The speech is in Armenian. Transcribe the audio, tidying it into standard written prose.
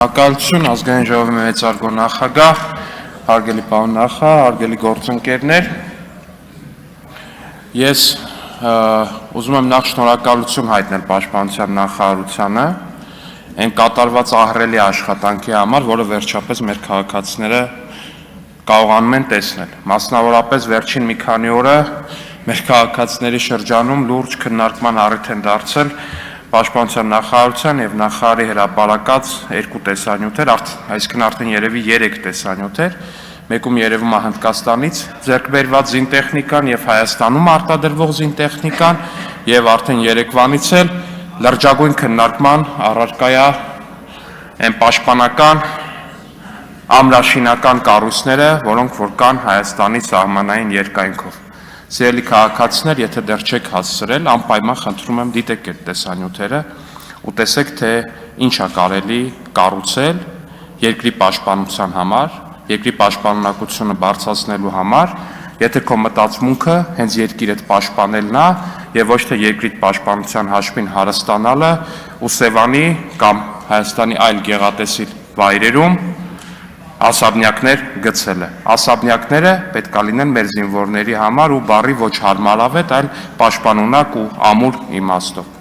Ակալություն ազգային ժողովի մեծարգո նախագահ, հարգելի պարոն նախագահ, հարգելի գործընկերներ, ես ուզում եմ նախ շնորհակալություն հայտնել պաշտպանության նախարարությանը այն կատարված ահռելի աշխատանքի համար, որը վերջապես մեր քաղաքացիները կարողանում են տեսնել։ Մասնավորապես վերջին մի քանի օրը մեր քաղաքացիների շրջանում լուրջ քննարկման առիթ են դարձել Պաշտպանության նախարարության եւ նախարարի հրապարակած երկու տեսանյութեր, այսինքն արդեն երևի 3 տեսանյութեր, մեկում երևում է Հնդկաստանից ձեռք բերված զինտեխնիկան եւ Հայաստանում արտադրվող զինտեխնիկան եւ արդեն երեկվանից էլ լրջագույն քննարկման առարկա է այն պաշտպանական ամրաշինական կառույցները, որոնք որ կան Հայաստանի սահմանային երկայնքով։ Սիրելի քաղաքացիներ, եթե դեռ չեք հասցրել, անպայման խնդրում եմ դիտեք այդ տեսանյութերը ու տեսեք, թե ինչ է կարելի կառուցել երկրի պաշտպանության համար, երկրի պաշտպանունակությունը բարձրացնելու համար, եթե քո մտածմունքը հենց երկիրդ պաշտպանելն է եւ ոչ թե երկրիդ պաշտպանության հաշվին հարստանալը ու Սևանի կամ Հայաստանի այլ գեղատեսիլ վայրերում ասաբնյակներ գցելը։ Ասաբնյակները պետք է լինեն մեր զինվորների համար ու բառի ոչ հարմարավետ, այլ պաշտպանունակ ու ամուր իմաստով։